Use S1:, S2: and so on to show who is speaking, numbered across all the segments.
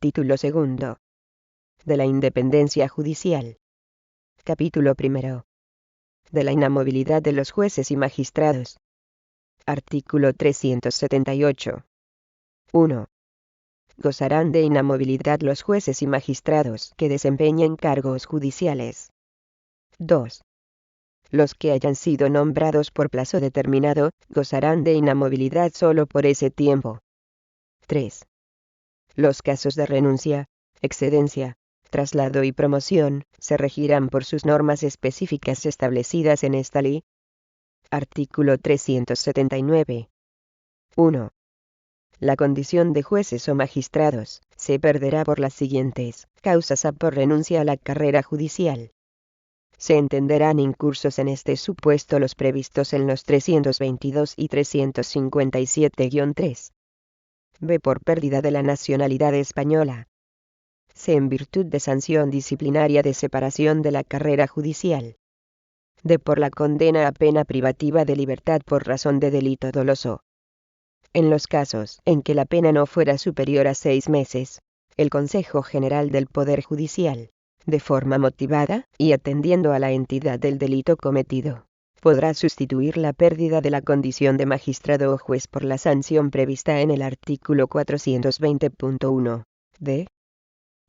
S1: Título segundo. De la independencia judicial. Capítulo primero. De la inamovilidad de los jueces y magistrados. Artículo 378. 1. Gozarán de inamovilidad los jueces y magistrados que desempeñen cargos judiciales. 2. Los que hayan sido nombrados por plazo determinado, gozarán de inamovilidad solo por ese tiempo. 3. Los casos de renuncia, excedencia, traslado y promoción, se regirán por sus normas específicas establecidas en esta ley. Artículo 379. 1. La condición de jueces o magistrados se perderá por las siguientes causas: A, por renuncia a la carrera judicial. Se entenderán incursos en este supuesto los previstos en los 322 y 357-3. B, por pérdida de la nacionalidad española. C, en virtud de sanción disciplinaria de separación de la carrera judicial. D, por la condena a pena privativa de libertad por razón de delito doloso. En los casos en que la pena no fuera superior a 6 meses, el Consejo General del Poder Judicial, de forma motivada, y atendiendo a la entidad del delito cometido, podrá sustituir la pérdida de la condición de magistrado o juez por la sanción prevista en el artículo 420.1 d.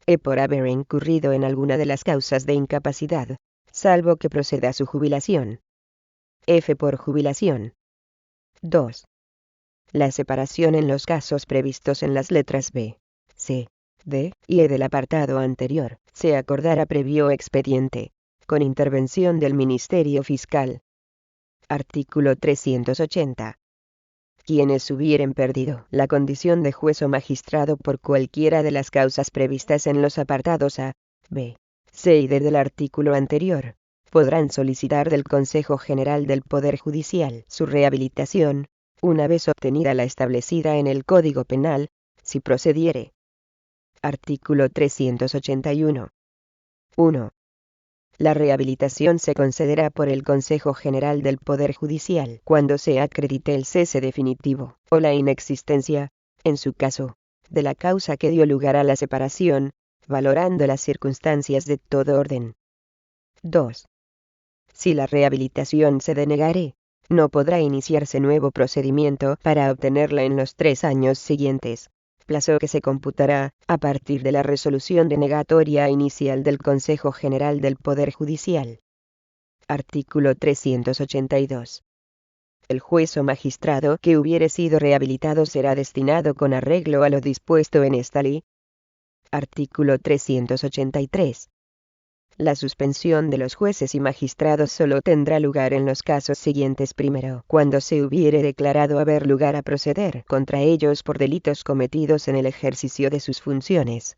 S1: E, por haber incurrido en alguna de las causas de incapacidad, salvo que proceda a su jubilación. F, por jubilación. 2. La separación en los casos previstos en las letras B, C, D y E del apartado anterior, se acordará previo expediente, con intervención del Ministerio Fiscal. Artículo 380. Quienes hubieren perdido la condición de juez o magistrado por cualquiera de las causas previstas en los apartados A, B, C y D del artículo anterior, podrán solicitar del Consejo General del Poder Judicial su rehabilitación, una vez obtenida la establecida en el Código Penal, si procediere. Artículo 381. 1. La rehabilitación se concederá por el Consejo General del Poder Judicial cuando se acredite el cese definitivo, o la inexistencia, en su caso, de la causa que dio lugar a la separación, valorando las circunstancias de todo orden. 2. Si la rehabilitación se denegare, no podrá iniciarse nuevo procedimiento para obtenerla en los 3 años siguientes, plazo que se computará a partir de la resolución denegatoria inicial del Consejo General del Poder Judicial. Artículo 382. El juez o magistrado que hubiere sido rehabilitado será destinado con arreglo a lo dispuesto en esta ley. Artículo 383. La suspensión de los jueces y magistrados solo tendrá lugar en los casos siguientes: primero, cuando se hubiere declarado haber lugar a proceder contra ellos por delitos cometidos en el ejercicio de sus funciones.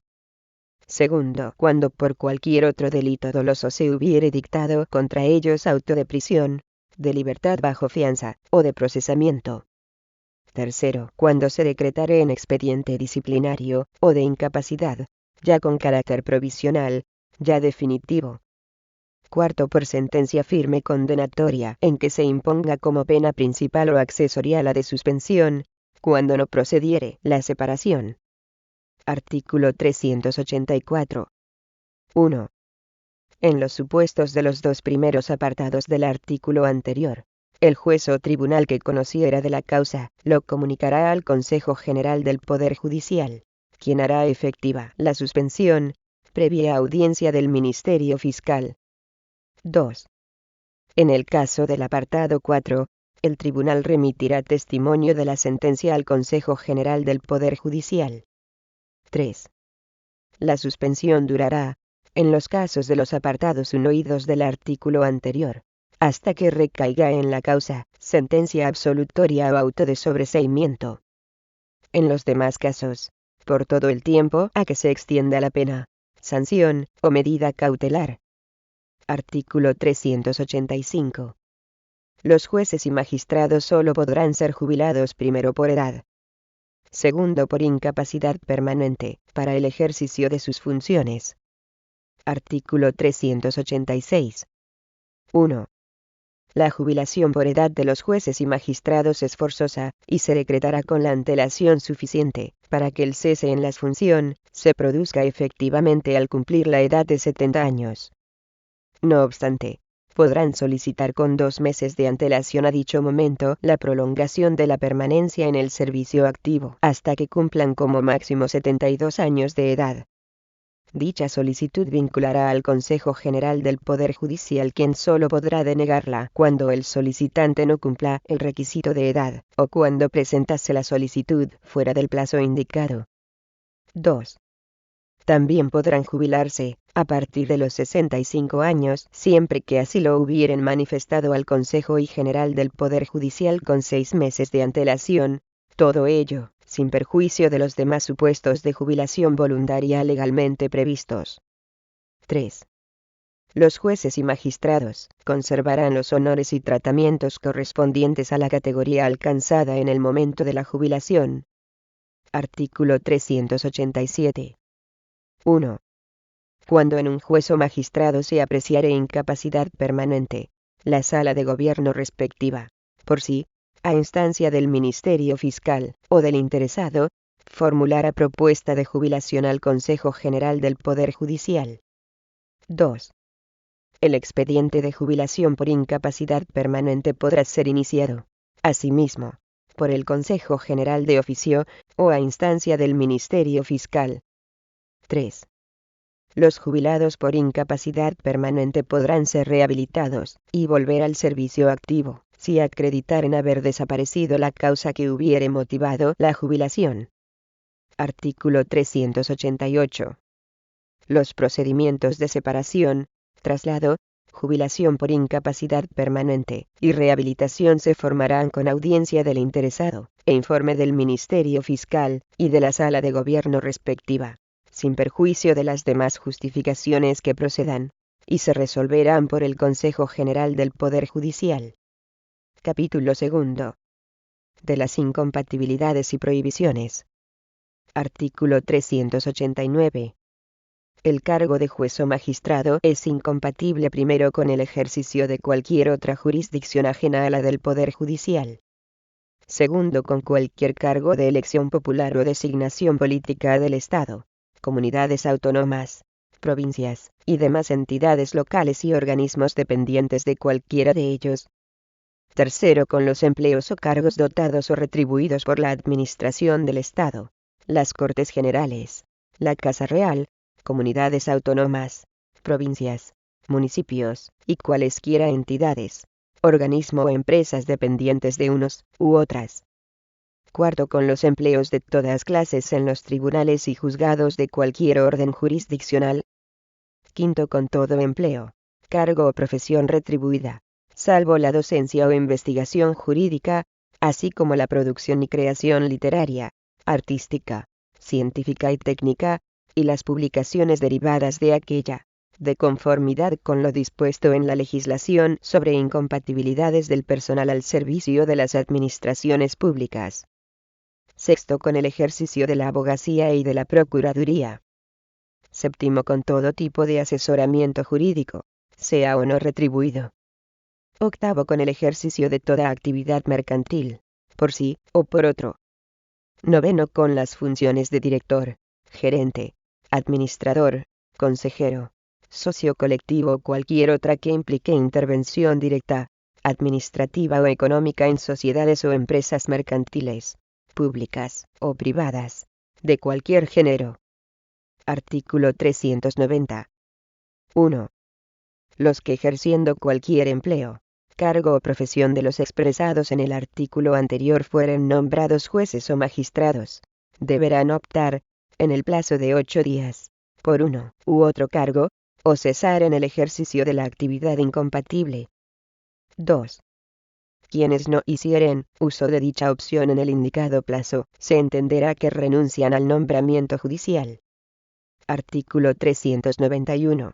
S1: Segundo, cuando por cualquier otro delito doloso se hubiere dictado contra ellos auto de prisión, de libertad bajo fianza, o de procesamiento. Tercero, cuando se decretare en expediente disciplinario, o de incapacidad, ya con carácter provisional, ya definitivo. Cuarto, por sentencia firme condenatoria en que se imponga como pena principal o accesoria la de suspensión, cuando no procediere la separación. Artículo 384. 1. En los supuestos de los 2 primeros apartados del artículo anterior, el juez o tribunal que conociera de la causa lo comunicará al Consejo General del Poder Judicial, quien hará efectiva la suspensión, previa audiencia del Ministerio Fiscal. 2. En el caso del apartado 4, el tribunal remitirá testimonio de la sentencia al Consejo General del Poder Judicial. 3. La suspensión durará, en los casos de los apartados 1 y 2 del artículo anterior, hasta que recaiga en la causa sentencia absolutoria o auto de sobreseimiento. En los demás casos, por todo el tiempo a que se extienda la pena, sanción o medida cautelar. Artículo 385. Los jueces y magistrados solo podrán ser jubilados: primero, por edad. Segundo, por incapacidad permanente para el ejercicio de sus funciones. Artículo 386. 1. La jubilación por edad de los jueces y magistrados es forzosa, y se decretará con la antelación suficiente, para que el cese en la función se produzca efectivamente al cumplir la edad de 70 años. No obstante, podrán solicitar con 2 meses de antelación a dicho momento la prolongación de la permanencia en el servicio activo hasta que cumplan como máximo 72 años de edad. Dicha solicitud vinculará al Consejo General del Poder Judicial, quien solo podrá denegarla cuando el solicitante no cumpla el requisito de edad, o cuando presentase la solicitud fuera del plazo indicado. 2. También podrán jubilarse, a partir de los 65 años, siempre que así lo hubieren manifestado al Consejo General del Poder Judicial con 6 meses de antelación, todo ello sin perjuicio de los demás supuestos de jubilación voluntaria legalmente previstos. 3. Los jueces y magistrados conservarán los honores y tratamientos correspondientes a la categoría alcanzada en el momento de la jubilación. Artículo 387. 1. Cuando en un juez o magistrado se apreciare incapacidad permanente, la sala de gobierno respectiva, por sí, a instancia del Ministerio Fiscal, o del interesado, formulara propuesta de jubilación al Consejo General del Poder Judicial. 2. El expediente de jubilación por incapacidad permanente podrá ser iniciado, asimismo, por el Consejo General de Oficio, o a instancia del Ministerio Fiscal. 3. Los jubilados por incapacidad permanente podrán ser rehabilitados y volver al servicio activo, si acreditaren haber desaparecido la causa que hubiere motivado la jubilación. Artículo 388. Los procedimientos de separación, traslado, jubilación por incapacidad permanente y rehabilitación se formarán con audiencia del interesado, e informe del Ministerio Fiscal y de la Sala de Gobierno respectiva, sin perjuicio de las demás justificaciones que procedan, y se resolverán por el Consejo General del Poder Judicial. Capítulo 2. De las incompatibilidades y prohibiciones. Artículo 389. El cargo de juez o magistrado es incompatible primero con el ejercicio de cualquier otra jurisdicción ajena a la del Poder Judicial. Segundo, con cualquier cargo de elección popular o designación política del Estado, comunidades autónomas, provincias, y demás entidades locales y organismos dependientes de cualquiera de ellos. Tercero, con los empleos o cargos dotados o retribuidos por la Administración del Estado, las Cortes Generales, la Casa Real, comunidades autónomas, provincias, municipios, y cualesquiera entidades, organismo o empresas dependientes de unos u otras. Cuarto, con los empleos de todas clases en los tribunales y juzgados de cualquier orden jurisdiccional. Quinto, con todo empleo, cargo o profesión retribuida, salvo la docencia o investigación jurídica, así como la producción y creación literaria, artística, científica y técnica, y las publicaciones derivadas de aquella, de conformidad con lo dispuesto en la legislación sobre incompatibilidades del personal al servicio de las administraciones públicas. Sexto, con el ejercicio de la abogacía y de la procuraduría. Séptimo, con todo tipo de asesoramiento jurídico, sea o no retribuido. Octavo, con el ejercicio de toda actividad mercantil, por sí o por otro. Noveno, con las funciones de director, gerente, administrador, consejero, socio colectivo o cualquier otra que implique intervención directa, administrativa o económica en sociedades o empresas mercantiles, públicas o privadas, de cualquier género. Artículo 390. 1. Los que ejerciendo cualquier empleo, cargo o profesión de los expresados en el artículo anterior fueren nombrados jueces o magistrados, deberán optar, en el plazo de 8 días, por uno u otro cargo, o cesar en el ejercicio de la actividad incompatible. 2. Quienes no hicieren uso de dicha opción en el indicado plazo, se entenderá que renuncian al nombramiento judicial. Artículo 391.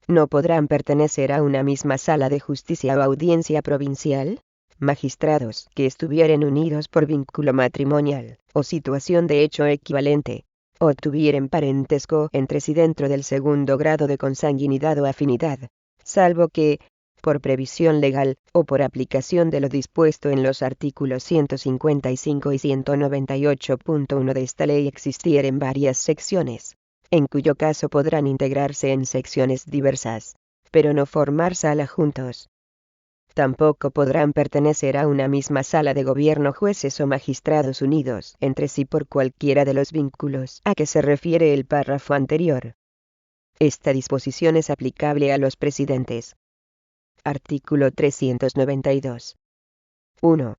S1: No podrán pertenecer a una misma sala de justicia o audiencia provincial magistrados que estuvieren unidos por vínculo matrimonial, o situación de hecho equivalente, o tuvieren parentesco entre sí dentro del segundo grado de consanguinidad o afinidad, salvo que, por previsión legal, o por aplicación de lo dispuesto en los artículos 155 y 198.1 de esta ley existieren varias secciones, en cuyo caso podrán integrarse en secciones diversas, pero no formar sala juntos. Tampoco podrán pertenecer a una misma sala de gobierno jueces o magistrados unidos entre sí por cualquiera de los vínculos a que se refiere el párrafo anterior. Esta disposición es aplicable a los presidentes. Artículo 392. 1.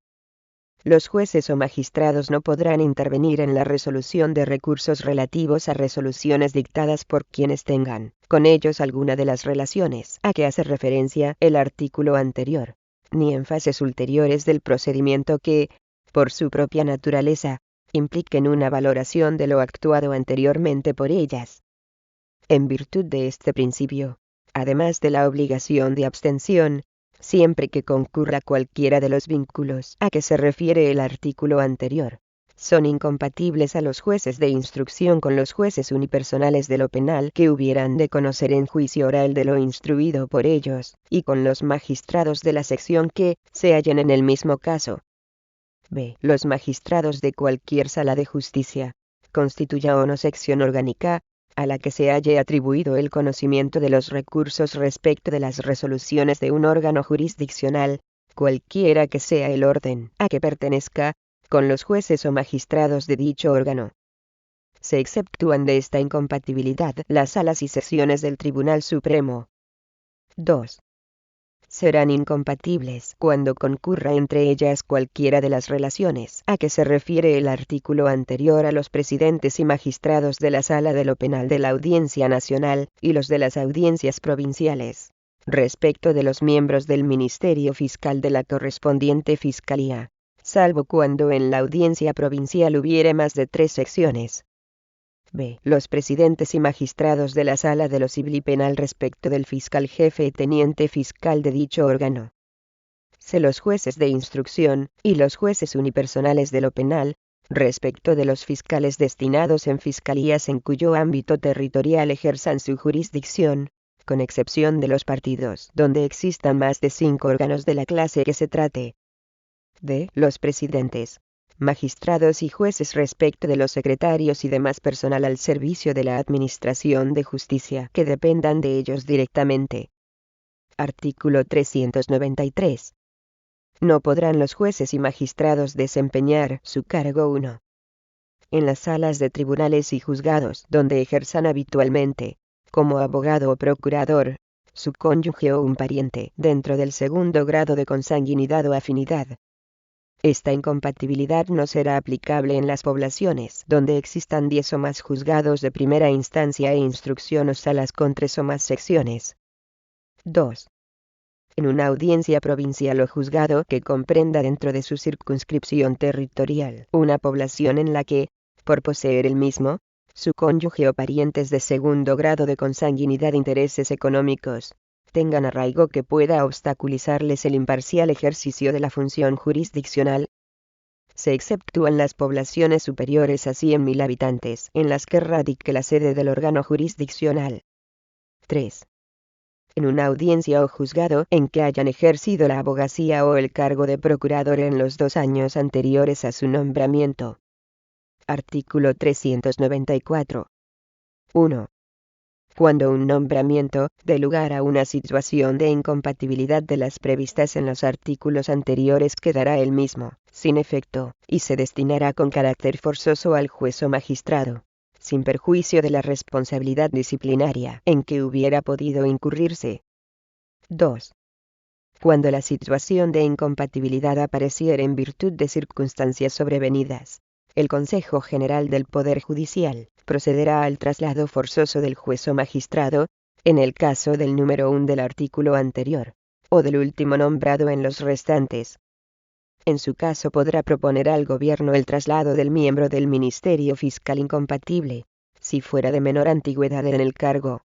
S1: Los jueces o magistrados no podrán intervenir en la resolución de recursos relativos a resoluciones dictadas por quienes tengan con ellos alguna de las relaciones a que hace referencia el artículo anterior, ni en fases ulteriores del procedimiento que, por su propia naturaleza, impliquen una valoración de lo actuado anteriormente por ellas. En virtud de este principio, además de la obligación de abstención, siempre que concurra cualquiera de los vínculos a que se refiere el artículo anterior, son incompatibles a los jueces de instrucción con los jueces unipersonales de lo penal que hubieran de conocer en juicio oral de lo instruido por ellos, y con los magistrados de la sección que se hallen en el mismo caso. B. Los magistrados de cualquier sala de justicia, constituya o no sección orgánica, a la que se halle atribuido el conocimiento de los recursos respecto de las resoluciones de un órgano jurisdiccional, cualquiera que sea el orden a que pertenezca, con los jueces o magistrados de dicho órgano. Se exceptúan de esta incompatibilidad las salas y sesiones del Tribunal Supremo. 2. Serán incompatibles cuando concurra entre ellas cualquiera de las relaciones a que se refiere el artículo anterior a los presidentes y magistrados de la Sala de lo Penal de la Audiencia Nacional y los de las audiencias provinciales, respecto de los miembros del Ministerio Fiscal de la correspondiente Fiscalía, salvo cuando en la audiencia provincial hubiere más de 3 secciones. B. Los presidentes y magistrados de la Sala de lo Civil y Penal respecto del fiscal jefe y teniente fiscal de dicho órgano. C. Los jueces de instrucción, y los jueces unipersonales de lo penal, respecto de los fiscales destinados en fiscalías en cuyo ámbito territorial ejerzan su jurisdicción, con excepción de los partidos donde existan más de 5 órganos de la clase que se trate. D. Los presidentes, magistrados y jueces respecto de los secretarios y demás personal al servicio de la Administración de Justicia que dependan de ellos directamente. Artículo 393. No podrán los jueces y magistrados desempeñar su cargo 1. En las salas de tribunales y juzgados donde ejerzan habitualmente, como abogado o procurador, su cónyuge o un pariente dentro del segundo grado de consanguinidad o afinidad. Esta incompatibilidad no será aplicable en las poblaciones donde existan 10 o más juzgados de primera instancia e instrucción o salas con 3 o más secciones. 2. En una audiencia provincial o juzgado que comprenda dentro de su circunscripción territorial una población en la que, por poseer el mismo, su cónyuge o parientes de segundo grado de consanguinidad intereses económicos, tengan arraigo que pueda obstaculizarles el imparcial ejercicio de la función jurisdiccional. Se exceptúan las poblaciones superiores a 100.000 habitantes en las que radique la sede del órgano jurisdiccional. 3. En una audiencia o juzgado en que hayan ejercido la abogacía o el cargo de procurador en los 2 años anteriores a su nombramiento. Artículo 394. 1. Cuando un nombramiento dé lugar a una situación de incompatibilidad de las previstas en los artículos anteriores, quedará el mismo sin efecto y se destinará con carácter forzoso al juez o magistrado, sin perjuicio de la responsabilidad disciplinaria en que hubiera podido incurrirse. 2. Cuando la situación de incompatibilidad apareciera en virtud de circunstancias sobrevenidas, el Consejo General del Poder Judicial procederá al traslado forzoso del juez o magistrado, en el caso del número 1 del artículo anterior, o del último nombrado en los restantes. En su caso podrá proponer al Gobierno el traslado del miembro del Ministerio Fiscal incompatible, si fuera de menor antigüedad en el cargo.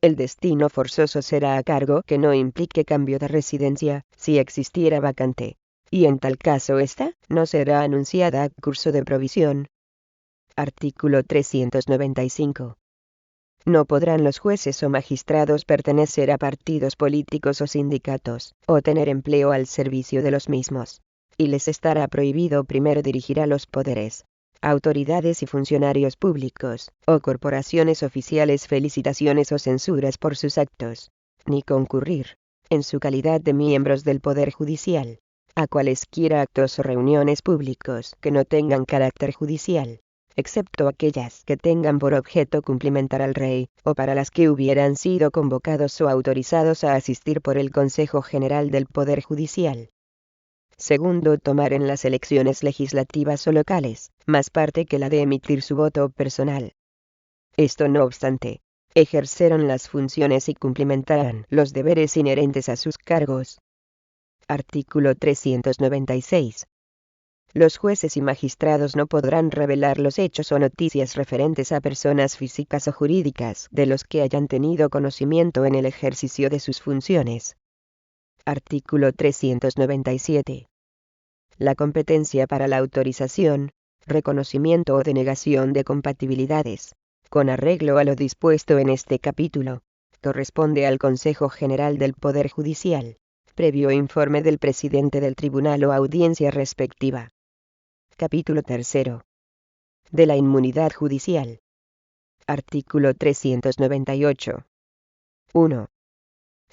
S1: El destino forzoso será a cargo que no implique cambio de residencia, si existiera vacante, y en tal caso ésta no será anunciada a curso de provisión. Artículo 395. No podrán los jueces o magistrados pertenecer a partidos políticos o sindicatos, o tener empleo al servicio de los mismos. Y les estará prohibido primero dirigir a los poderes, autoridades y funcionarios públicos, o corporaciones oficiales felicitaciones o censuras por sus actos, ni concurrir, en su calidad de miembros del Poder Judicial, a cualesquiera actos o reuniones públicos que no tengan carácter judicial, excepto aquellas que tengan por objeto cumplimentar al rey, o para las que hubieran sido convocados o autorizados a asistir por el Consejo General del Poder Judicial. Segundo, tomar en las elecciones legislativas o locales más parte que la de emitir su voto personal. Esto no obstante, ejercerán las funciones y cumplimentarán los deberes inherentes a sus cargos. Artículo 396. Los jueces y magistrados no podrán revelar los hechos o noticias referentes a personas físicas o jurídicas de los que hayan tenido conocimiento en el ejercicio de sus funciones. Artículo 397. La competencia para la autorización, reconocimiento o denegación de compatibilidades, con arreglo a lo dispuesto en este capítulo, corresponde al Consejo General del Poder Judicial, previo informe del presidente del tribunal o audiencia respectiva. Capítulo 3. De la inmunidad judicial. Artículo 398. 1.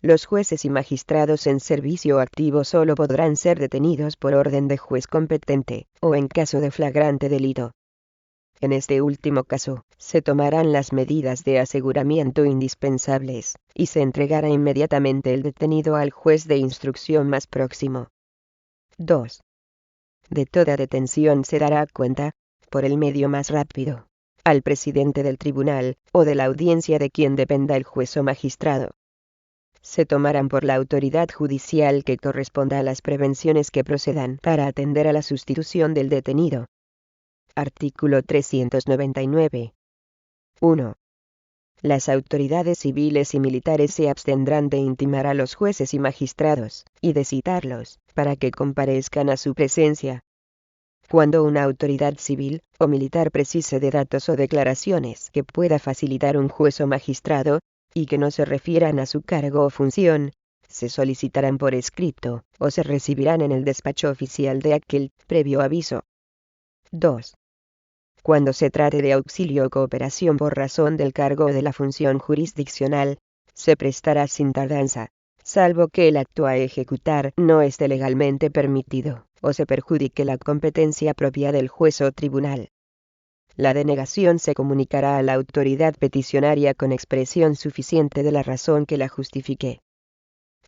S1: Los jueces y magistrados en servicio activo solo podrán ser detenidos por orden de juez competente, o en caso de flagrante delito. En este último caso, se tomarán las medidas de aseguramiento indispensables, y se entregará inmediatamente el detenido al juez de instrucción más próximo. 2. De toda detención se dará cuenta, por el medio más rápido, al presidente del tribunal, o de la audiencia de quien dependa el juez o magistrado. Se tomarán por la autoridad judicial que corresponda a las prevenciones que procedan para atender a la sustitución del detenido. Artículo 399. 1. Las autoridades civiles y militares se abstendrán de intimar a los jueces y magistrados, y de citarlos, para que comparezcan a su presencia. Cuando una autoridad civil o militar precise de datos o declaraciones que pueda facilitar un juez o magistrado, y que no se refieran a su cargo o función, se solicitarán por escrito, o se recibirán en el despacho oficial de aquel, previo aviso. 2. Cuando se trate de auxilio o cooperación por razón del cargo o de la función jurisdiccional, se prestará sin tardanza, salvo que el acto a ejecutar no esté legalmente permitido, o se perjudique la competencia propia del juez o tribunal. La denegación se comunicará a la autoridad peticionaria con expresión suficiente de la razón que la justifique.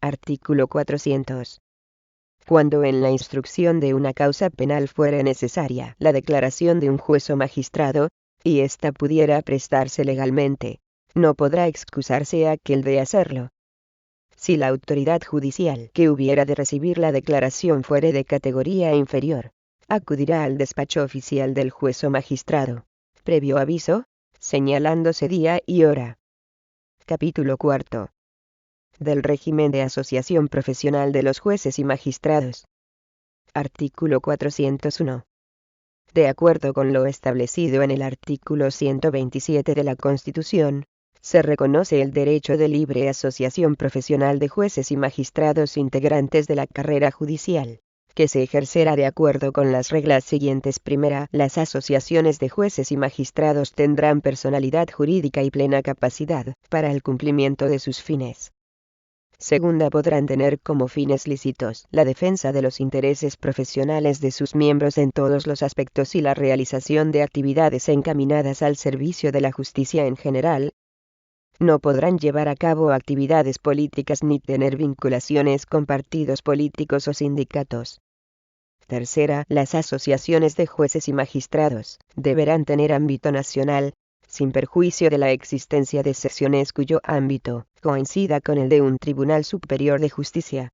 S1: Artículo 400. Cuando en la instrucción de una causa penal fuere necesaria la declaración de un juez o magistrado, y ésta pudiera prestarse legalmente, no podrá excusarse aquel de hacerlo. Si la autoridad judicial que hubiera de recibir la declaración fuere de categoría inferior, acudirá al despacho oficial del juez o magistrado, previo aviso, señalándose día y hora. Capítulo 4. Del régimen de asociación profesional de los jueces y magistrados. Artículo 401. De acuerdo con lo establecido en el artículo 127 de la Constitución, se reconoce el derecho de libre asociación profesional de jueces y magistrados integrantes de la carrera judicial, que se ejercerá de acuerdo con las reglas siguientes. Primera, las asociaciones de jueces y magistrados tendrán personalidad jurídica y plena capacidad para el cumplimiento de sus fines. Segunda, podrán tener como fines lícitos la defensa de los intereses profesionales de sus miembros en todos los aspectos y la realización de actividades encaminadas al servicio de la justicia en general. No podrán llevar a cabo actividades políticas ni tener vinculaciones con partidos políticos o sindicatos. Tercera, las asociaciones de jueces y magistrados deberán tener ámbito nacional, sin perjuicio de la existencia de secciones cuyo ámbito coincida con el de un tribunal superior de justicia.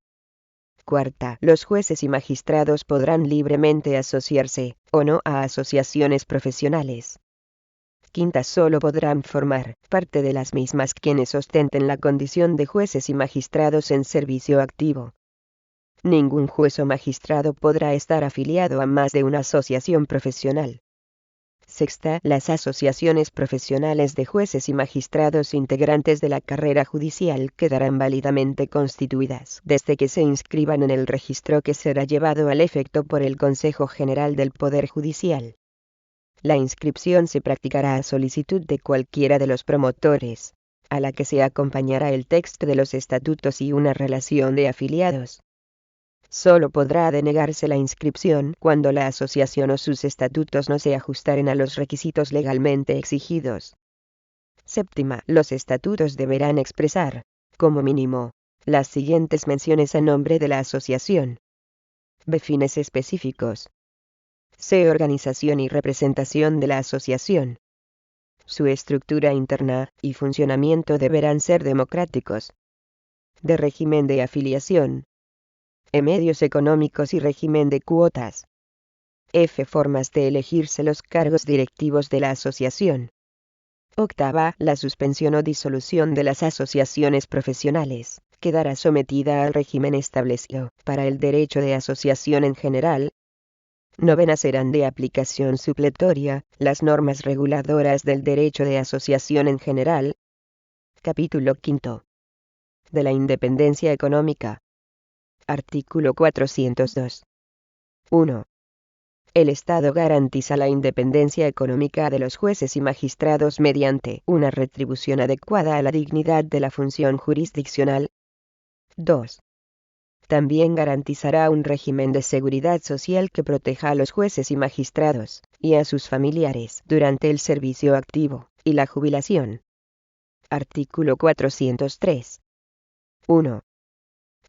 S1: Cuarta, los jueces y magistrados podrán libremente asociarse, o no, a asociaciones profesionales. Quinta, solo podrán formar parte de las mismas quienes ostenten la condición de jueces y magistrados en servicio activo. Ningún juez o magistrado podrá estar afiliado a más de una asociación profesional. Sexta, las asociaciones profesionales de jueces y magistrados integrantes de la carrera judicial quedarán válidamente constituidas desde que se inscriban en el registro que será llevado al efecto por el Consejo General del Poder Judicial. La inscripción se practicará a solicitud de cualquiera de los promotores, a la que se acompañará el texto de los estatutos y una relación de afiliados. Solo podrá denegarse la inscripción cuando la asociación o sus estatutos no se ajustaren a los requisitos legalmente exigidos. Séptima, los estatutos deberán expresar, como mínimo, las siguientes menciones a nombre de la asociación. B. Fines específicos. C. Organización y representación de la asociación. Su estructura interna y funcionamiento deberán ser democráticos. D. Régimen de afiliación. E. Medios económicos y régimen de cuotas. F. Formas de elegirse los cargos directivos de la asociación. Octava, la suspensión o disolución de las asociaciones profesionales quedará sometida al régimen establecido para el derecho de asociación en general. Novena, serán de aplicación supletoria las normas reguladoras del derecho de asociación en general. Capítulo quinto. De la independencia económica. Artículo 402. 1. El Estado garantiza la independencia económica de los jueces y magistrados mediante una retribución adecuada a la dignidad de la función jurisdiccional. 2. También garantizará un régimen de seguridad social que proteja a los jueces y magistrados, y a sus familiares durante el servicio activo y la jubilación. Artículo 403. 1.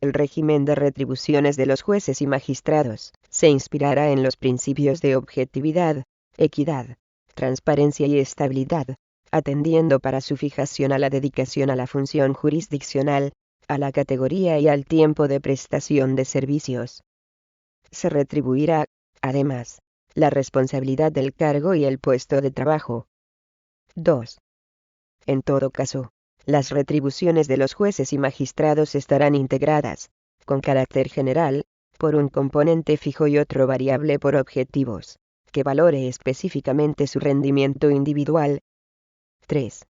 S1: El régimen de retribuciones de los jueces y magistrados se inspirará en los principios de objetividad, equidad, transparencia y estabilidad, atendiendo para su fijación a la dedicación a la función jurisdiccional, a la categoría y al tiempo de prestación de servicios. Se retribuirá, además, la responsabilidad del cargo y el puesto de trabajo. 2. En todo caso, las retribuciones de los jueces y magistrados estarán integradas, con carácter general, por un componente fijo y otro variable por objetivos, que valore específicamente su rendimiento individual. 3.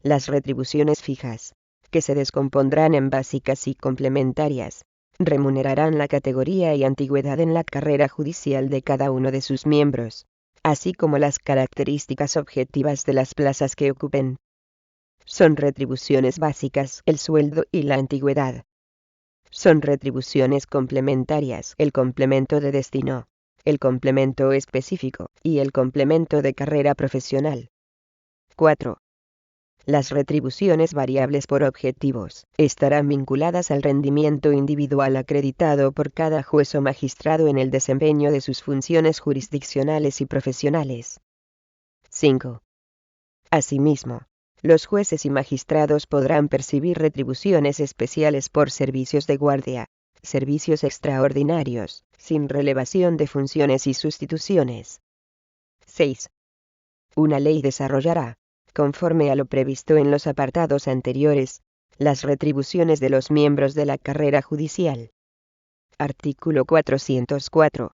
S1: Las retribuciones fijas, que se descompondrán en básicas y complementarias, remunerarán la categoría y antigüedad en la carrera judicial de cada uno de sus miembros, así como las características objetivas de las plazas que ocupen. Son retribuciones básicas el sueldo y la antigüedad. Son retribuciones complementarias el complemento de destino, el complemento específico y el complemento de carrera profesional. 4. Las retribuciones variables por objetivos estarán vinculadas al rendimiento individual acreditado por cada juez o magistrado en el desempeño de sus funciones jurisdiccionales y profesionales. 5. Asimismo, los jueces y magistrados podrán percibir retribuciones especiales por servicios de guardia, servicios extraordinarios, sin relevación de funciones y sustituciones. 6. Una ley desarrollará, conforme a lo previsto en los apartados anteriores, las retribuciones de los miembros de la carrera judicial. Artículo 404.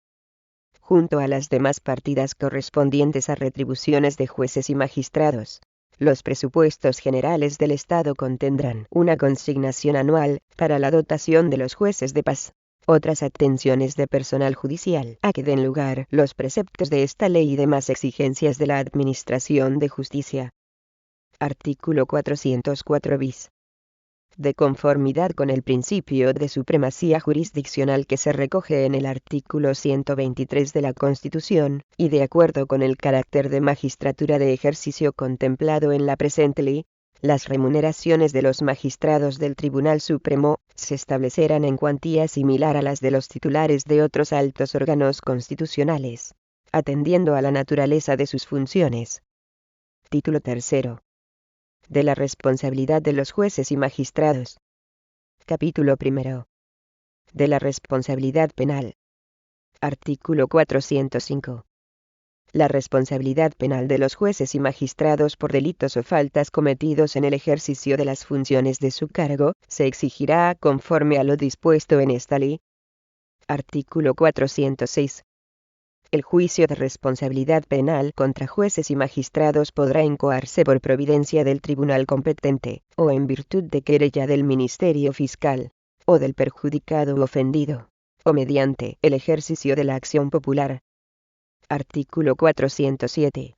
S1: Junto a las demás partidas correspondientes a retribuciones de jueces y magistrados, los presupuestos generales del Estado contendrán una consignación anual para la dotación de los jueces de paz, otras atenciones de personal judicial a que den lugar los preceptos de esta ley y demás exigencias de la Administración de Justicia. Artículo 404 bis. De conformidad con el principio de supremacía jurisdiccional que se recoge en el artículo 123 de la Constitución, y de acuerdo con el carácter de magistratura de ejercicio contemplado en la presente ley, las remuneraciones de los magistrados del Tribunal Supremo se establecerán en cuantía similar a las de los titulares de otros altos órganos constitucionales, atendiendo a la naturaleza de sus funciones. Título tercero. De la responsabilidad de los jueces y magistrados. Capítulo primero. De la responsabilidad penal. Artículo 405. La responsabilidad penal de los jueces y magistrados por delitos o faltas cometidos en el ejercicio de las funciones de su cargo se exigirá conforme a lo dispuesto en esta ley. Artículo 406. El juicio de responsabilidad penal contra jueces y magistrados podrá incoarse por providencia del tribunal competente, o en virtud de querella del Ministerio Fiscal, o del perjudicado u ofendido, o mediante el ejercicio de la acción popular. Artículo 407.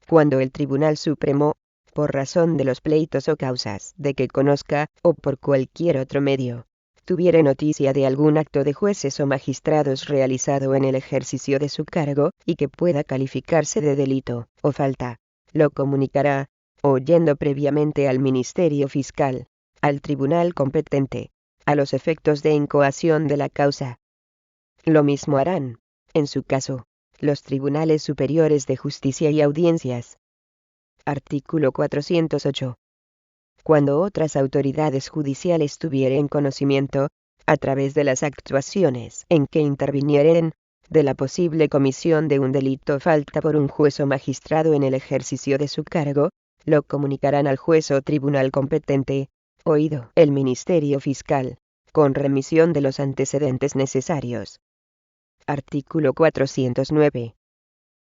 S1: Cuando el Tribunal Supremo, por razón de los pleitos o causas de que conozca, o por cualquier otro medio, tuviere noticia de algún acto de jueces o magistrados realizado en el ejercicio de su cargo, y que pueda calificarse de delito, o falta, lo comunicará, oyendo previamente al Ministerio Fiscal, al tribunal competente, a los efectos de incoación de la causa. Lo mismo harán, en su caso, los tribunales superiores de justicia y audiencias. Artículo 408. Cuando otras autoridades judiciales tuvieren conocimiento, a través de las actuaciones en que intervinieren, de la posible comisión de un delito o falta por un juez o magistrado en el ejercicio de su cargo, lo comunicarán al juez o tribunal competente, oído el Ministerio Fiscal, con remisión de los antecedentes necesarios. Artículo 409.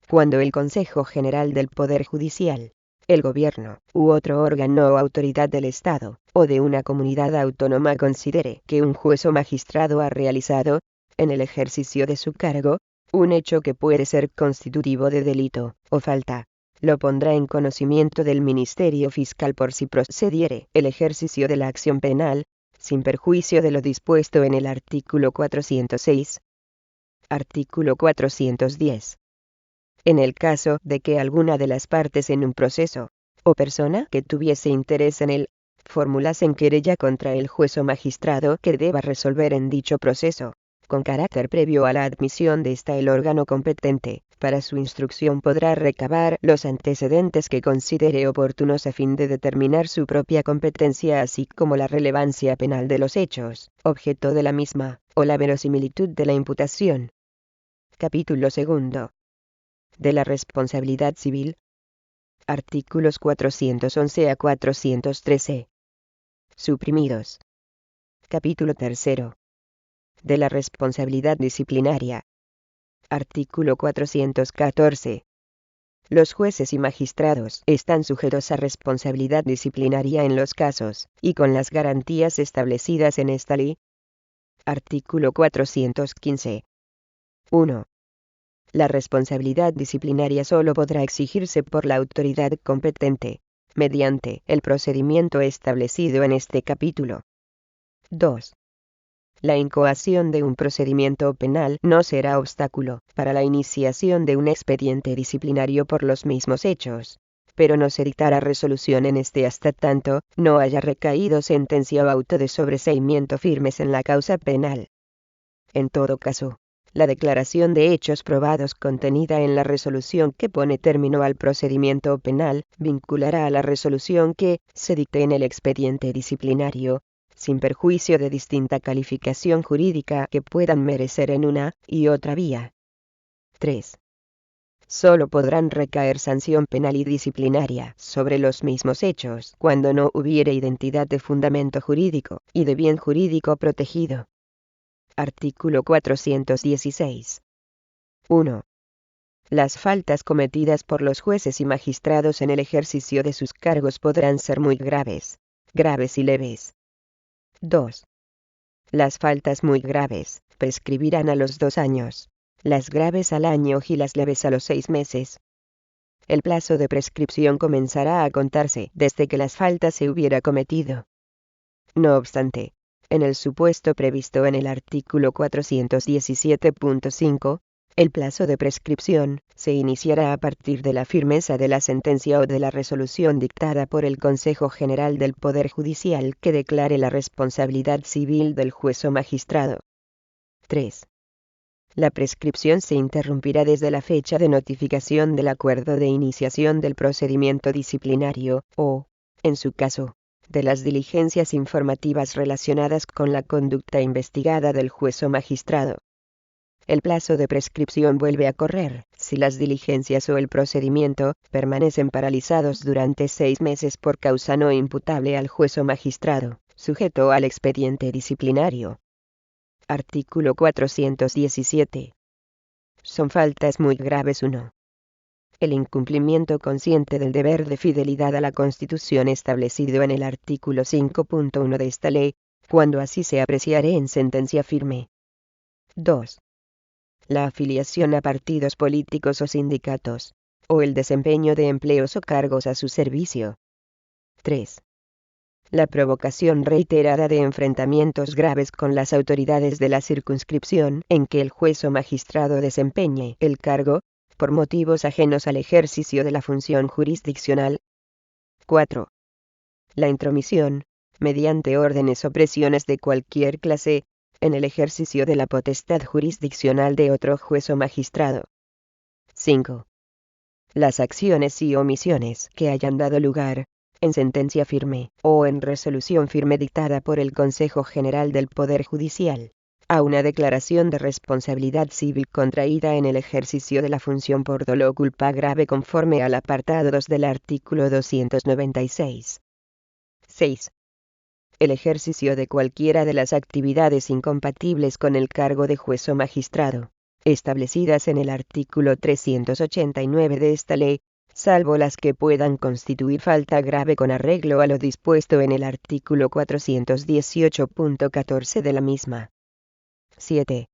S1: Cuando el Consejo General del Poder Judicial, el Gobierno, u otro órgano o autoridad del Estado, o de una comunidad autónoma considere que un juez o magistrado ha realizado, en el ejercicio de su cargo, un hecho que puede ser constitutivo de delito, o falta, lo pondrá en conocimiento del Ministerio Fiscal por si procediere el ejercicio de la acción penal, sin perjuicio de lo dispuesto en el artículo 406. Artículo 410. En el caso de que alguna de las partes en un proceso, o persona que tuviese interés en él, formulasen querella contra el juez o magistrado que deba resolver en dicho proceso, con carácter previo a la admisión de esta el órgano competente, para su instrucción podrá recabar los antecedentes que considere oportunos a fin de determinar su propia competencia así como la relevancia penal de los hechos, objeto de la misma, o la verosimilitud de la imputación. Capítulo 2. De la responsabilidad civil. Artículos 411 a 413. Suprimidos. Capítulo 3. De la responsabilidad disciplinaria. Artículo 414. Los jueces y magistrados están sujetos a responsabilidad disciplinaria en los casos, y con las garantías establecidas en esta ley. Artículo 415. 1. La responsabilidad disciplinaria solo podrá exigirse por la autoridad competente, mediante el procedimiento establecido en este capítulo. 2. La incoación de un procedimiento penal no será obstáculo para la iniciación de un expediente disciplinario por los mismos hechos, pero no se dictará resolución en este hasta tanto no haya recaído sentencia o auto de sobreseimiento firmes en la causa penal. En todo caso, la declaración de hechos probados contenida en la resolución que pone término al procedimiento penal vinculará a la resolución que se dicte en el expediente disciplinario, sin perjuicio de distinta calificación jurídica que puedan merecer en una y otra vía. 3. Solo podrán recaer sanción penal y disciplinaria sobre los mismos hechos cuando no hubiere identidad de fundamento jurídico y de bien jurídico protegido. Artículo 416. 1. Las faltas cometidas por los jueces y magistrados en el ejercicio de sus cargos podrán ser muy graves, graves y leves. 2. Las faltas muy graves prescribirán a los 2 años, las graves al año y las leves a los 6 meses. El plazo de prescripción comenzará a contarse desde que las faltas se hubiera cometido. No obstante, en el supuesto previsto en el artículo 417.5, el plazo de prescripción se iniciará a partir de la firmeza de la sentencia o de la resolución dictada por el Consejo General del Poder Judicial que declare la responsabilidad civil del juez o magistrado. 3. La prescripción se interrumpirá desde la fecha de notificación del acuerdo de iniciación del procedimiento disciplinario, o, en su caso, de las diligencias informativas relacionadas con la conducta investigada del juez o magistrado. El plazo de prescripción vuelve a correr si las diligencias o el procedimiento permanecen paralizados durante 6 meses por causa no imputable al juez o magistrado, sujeto al expediente disciplinario. Artículo 417. Son faltas muy graves. 1. El incumplimiento consciente del deber de fidelidad a la Constitución establecido en el artículo 5.1 de esta ley, cuando así se apreciare en sentencia firme. 2. La afiliación a partidos políticos o sindicatos, o el desempeño de empleos o cargos a su servicio. 3. La provocación reiterada de enfrentamientos graves con las autoridades de la circunscripción en que el juez o magistrado desempeñe el cargo, por motivos ajenos al ejercicio de la función jurisdiccional. 4. La intromisión, mediante órdenes o presiones de cualquier clase, en el ejercicio de la potestad jurisdiccional de otro juez o magistrado. 5. Las acciones y omisiones que hayan dado lugar, en sentencia firme o en resolución firme dictada por el Consejo General del Poder Judicial, a una declaración de responsabilidad civil contraída en el ejercicio de la función por dolo o culpa grave conforme al apartado 2 del artículo 296. 6. El ejercicio de cualquiera de las actividades incompatibles con el cargo de juez o magistrado, establecidas en el artículo 389 de esta ley, salvo las que puedan constituir falta grave con arreglo a lo dispuesto en el artículo 418.14 de la misma. 7.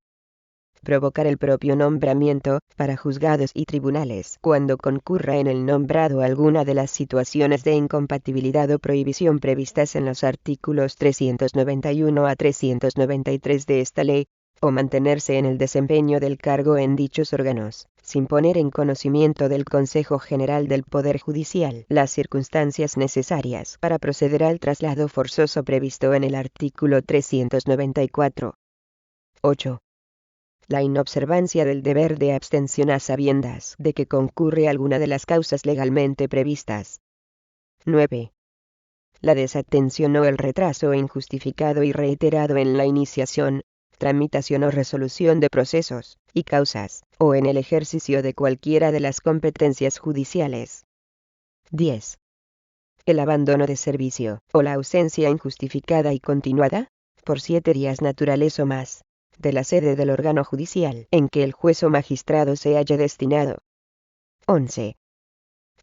S1: Provocar el propio nombramiento, para juzgados y tribunales, cuando concurra en el nombrado alguna de las situaciones de incompatibilidad o prohibición previstas en los artículos 391 a 393 de esta ley, o mantenerse en el desempeño del cargo en dichos órganos, sin poner en conocimiento del Consejo General del Poder Judicial las circunstancias necesarias para proceder al traslado forzoso previsto en el artículo 394. 8. La inobservancia del deber de abstención a sabiendas de que concurre alguna de las causas legalmente previstas. 9. La desatención o el retraso injustificado y reiterado en la iniciación, tramitación o resolución de procesos y causas, o en el ejercicio de cualquiera de las competencias judiciales. 10. El abandono de servicio, o la ausencia injustificada y continuada, por 7 días naturales o más, de la sede del órgano judicial en que el juez o magistrado se haya destinado. 11.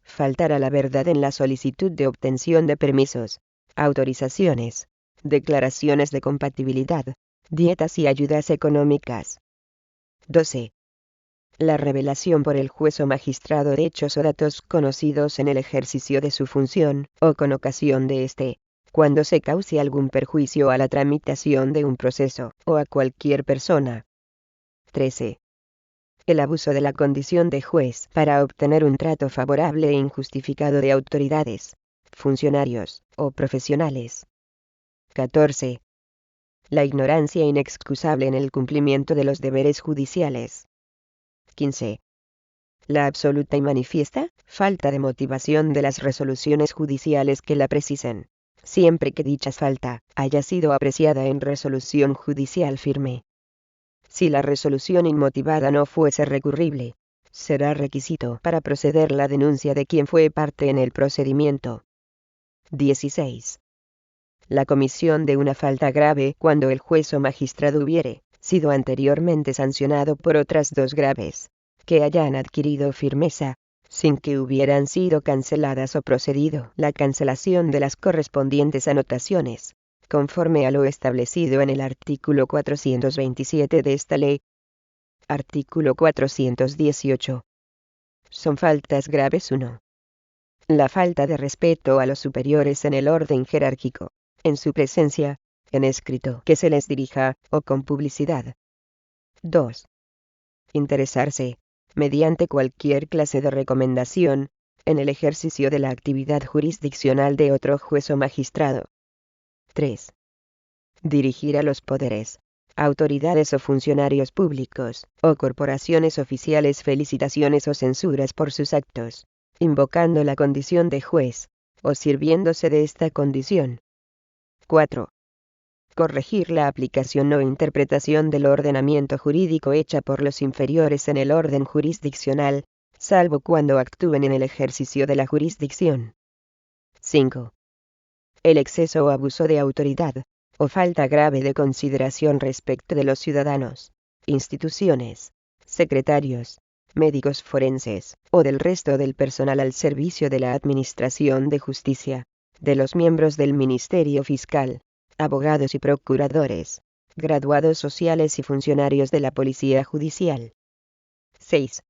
S1: Faltar a la verdad en la solicitud de obtención de permisos, autorizaciones, declaraciones de compatibilidad, dietas y ayudas económicas. 12. La revelación por el juez o magistrado de hechos o datos conocidos en el ejercicio de su función, o con ocasión de este, cuando se cause algún perjuicio a la tramitación de un proceso, o a cualquier persona. 13. El abuso de la condición de juez para obtener un trato favorable e injustificado de autoridades, funcionarios, o profesionales. 14. La ignorancia inexcusable en el cumplimiento de los deberes judiciales. 15. La absoluta y manifiesta falta de motivación de las resoluciones judiciales que la precisen, siempre que dicha falta haya sido apreciada en resolución judicial firme. Si la resolución inmotivada no fuese recurrible, será requisito para proceder la denuncia de quien fue parte en el procedimiento. 16. La comisión de una falta grave cuando el juez o magistrado hubiere sido anteriormente sancionado por otras 2 graves, que hayan adquirido firmeza, sin que hubieran sido canceladas o procedido la cancelación de las correspondientes anotaciones, conforme a lo establecido en el artículo 427 de esta ley. Artículo 418. Son faltas graves. 1. La falta de respeto a los superiores en el orden jerárquico, en su presencia, en escrito que se les dirija, o con publicidad. 2. Interesarse, mediante cualquier clase de recomendación, en el ejercicio de la actividad jurisdiccional de otro juez o magistrado. 3. Dirigir a los poderes, autoridades o funcionarios públicos, o corporaciones oficiales felicitaciones o censuras por sus actos, invocando la condición de juez, o sirviéndose de esta condición. 4. Corregir la aplicación o interpretación del ordenamiento jurídico hecha por los inferiores en el orden jurisdiccional, salvo cuando actúen en el ejercicio de la jurisdicción. 5. El exceso o abuso de autoridad, o falta grave de consideración respecto de los ciudadanos, instituciones, secretarios, médicos forenses, o del resto del personal al servicio de la Administración de Justicia, de los miembros del Ministerio Fiscal, abogados y procuradores, graduados sociales y funcionarios de la Policía Judicial. 6.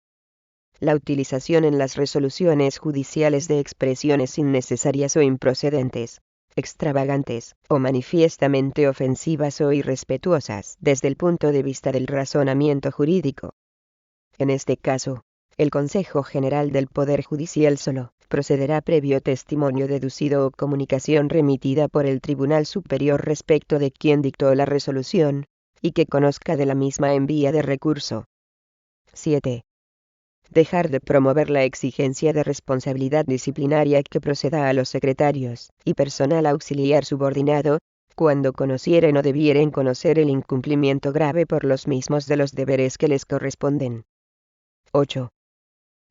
S1: La utilización en las resoluciones judiciales de expresiones innecesarias o improcedentes, extravagantes, o manifiestamente ofensivas o irrespetuosas desde el punto de vista del razonamiento jurídico. En este caso, el Consejo General del Poder Judicial solo procederá previo testimonio deducido o comunicación remitida por el Tribunal Superior respecto de quien dictó la resolución, y que conozca de la misma en vía de recurso. 7. Dejar de promover la exigencia de responsabilidad disciplinaria que proceda a los secretarios y personal auxiliar subordinado, cuando conocieren o debieren conocer el incumplimiento grave por los mismos de los deberes que les corresponden. 8.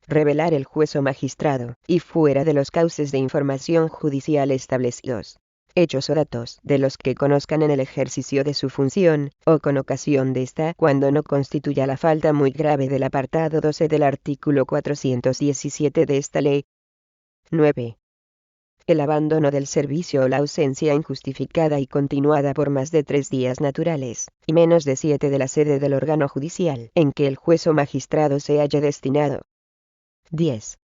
S1: Revelar el juez o magistrado, y fuera de los cauces de información judicial establecidos, hechos o datos de los que conozcan en el ejercicio de su función, o con ocasión de esta, cuando no constituya la falta muy grave del apartado 12 del artículo 417 de esta ley. 9. El abandono del servicio o la ausencia injustificada y continuada por más de 3 días naturales, y menos de 7 de la sede del órgano judicial en que el juez o magistrado se haya destinado. 10.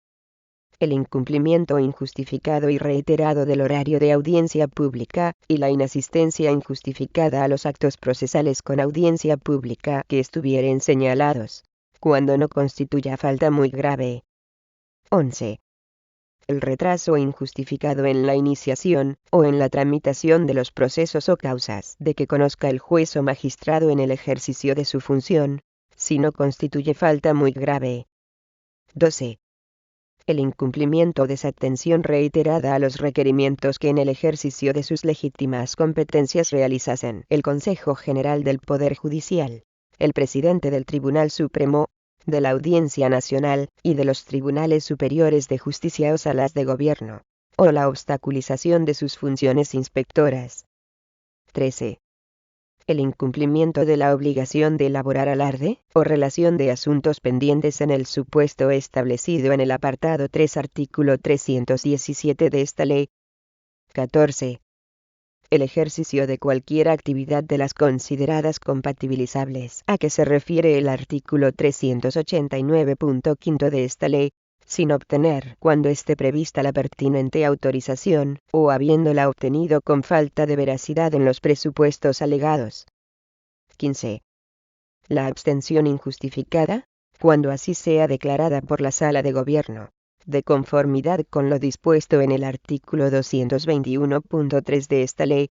S1: El incumplimiento injustificado y reiterado del horario de audiencia pública, y la inasistencia injustificada a los actos procesales con audiencia pública que estuvieren señalados, cuando no constituya falta muy grave. 11. El retraso injustificado en la iniciación, o en la tramitación de los procesos o causas de que conozca el juez o magistrado en el ejercicio de su función, si no constituye falta muy grave. 12. El incumplimiento o desatención reiterada a los requerimientos que en el ejercicio de sus legítimas competencias realizasen el Consejo General del Poder Judicial, el presidente del Tribunal Supremo, de la Audiencia Nacional, y de los Tribunales Superiores de Justicia o Salas de Gobierno, o la obstaculización de sus funciones inspectoras. 13. El incumplimiento de la obligación de elaborar alarde, o relación de asuntos pendientes en el supuesto establecido en el apartado 3 artículo 317 de esta ley. 14. El ejercicio de cualquier actividad de las consideradas compatibilizables a que se refiere el artículo 389.5 de esta ley, sin obtener, cuando esté prevista la pertinente autorización, o habiéndola obtenido con falta de veracidad en los presupuestos alegados. 15. La abstención injustificada, cuando así sea declarada por la Sala de Gobierno, de conformidad con lo dispuesto en el artículo 221.3 de esta ley.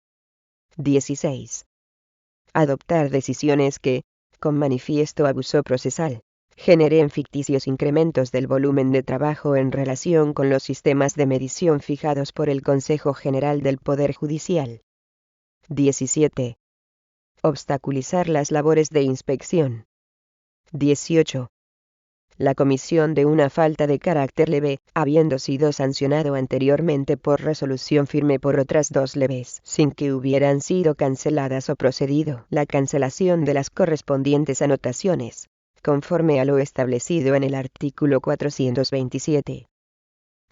S1: 16. Adoptar decisiones que, con manifiesto abuso procesal, generen ficticios incrementos del volumen de trabajo en relación con los sistemas de medición fijados por el Consejo General del Poder Judicial. 17. Obstaculizar las labores de inspección. 18. La comisión de una falta de carácter leve, habiendo sido sancionado anteriormente por resolución firme por otras 2 leves, sin que hubieran sido canceladas o procedido la cancelación de las correspondientes anotaciones, conforme a lo establecido en el artículo 427.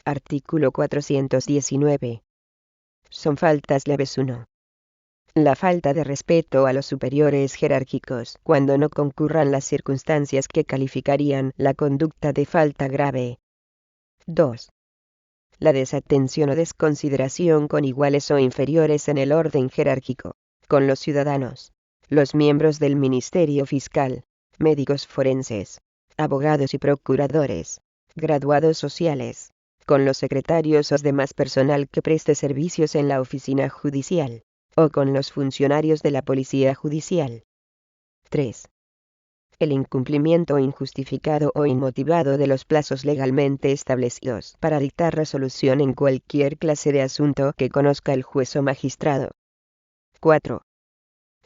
S1: Artículo 419. Son faltas leves 1. La falta de respeto a los superiores jerárquicos, cuando no concurran las circunstancias que calificarían la conducta de falta grave. 2. La desatención o desconsideración con iguales o inferiores en el orden jerárquico, con los ciudadanos, los miembros del Ministerio Fiscal, médicos forenses, abogados y procuradores, graduados sociales, con los secretarios o demás personal que preste servicios en la oficina judicial, o con los funcionarios de la Policía Judicial. 3. El incumplimiento injustificado o inmotivado de los plazos legalmente establecidos para dictar resolución en cualquier clase de asunto que conozca el juez o magistrado. 4.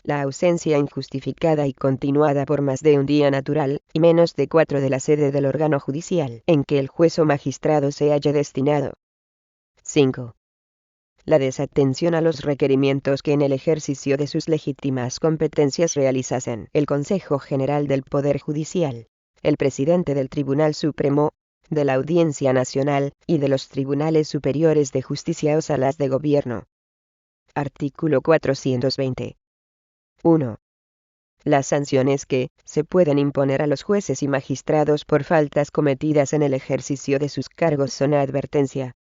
S1: La ausencia injustificada y continuada por más de un día natural, y menos de 4 de la sede del órgano judicial en que el juez o magistrado se haya destinado. 5. La desatención a los requerimientos que en el ejercicio de sus legítimas competencias realizasen el Consejo General del Poder Judicial, el presidente del Tribunal Supremo, de la Audiencia Nacional, y de los Tribunales Superiores de Justicia o Salas de Gobierno. Artículo 420. 1. Las sanciones que se pueden imponer a los jueces y magistrados por faltas cometidas en el ejercicio de sus cargos son advertencia.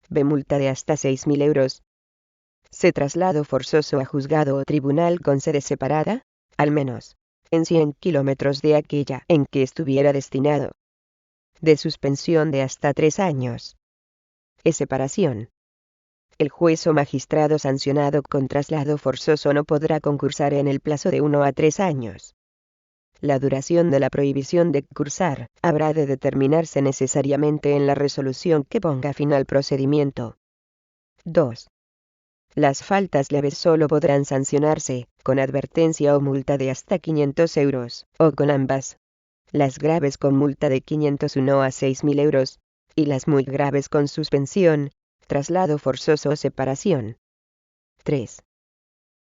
S1: B. Multa de hasta 6.000 euros. C. Traslado forzoso a juzgado o tribunal con sede separada, al menos, en 100 kilómetros de aquella en que estuviera destinado. D. Suspensión de hasta 3 años. E. Separación. El juez o magistrado sancionado con traslado forzoso no podrá concursar en el plazo de 1 a 3 años. La duración de la prohibición de cursar habrá de determinarse necesariamente en la resolución que ponga fin al procedimiento. 2. Las faltas leves solo podrán sancionarse con advertencia o multa de hasta 500 euros, o con ambas. Las graves con multa de 501 a 6.000 euros, y las muy graves con suspensión, traslado forzoso o separación. 3.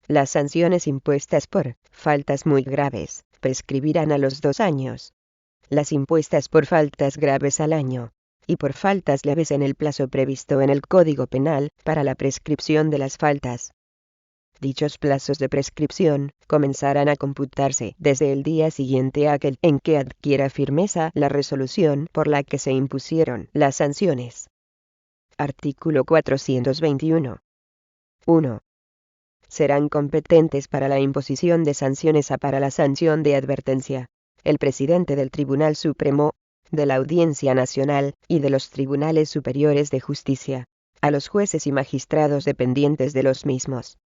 S1: Las sanciones impuestas por faltas muy graves prescribirán a los 2 años. Las impuestas por faltas graves al año, y por faltas leves en el plazo previsto en el Código Penal para la prescripción de las faltas. Dichos plazos de prescripción comenzarán a computarse desde el día siguiente a aquel en que adquiera firmeza la resolución por la que se impusieron las sanciones. Artículo 421. 1. Serán competentes para la imposición de sanciones para la sanción de advertencia el presidente del Tribunal Supremo, de la Audiencia Nacional, y de los Tribunales Superiores de Justicia, a los jueces y magistrados dependientes de los mismos.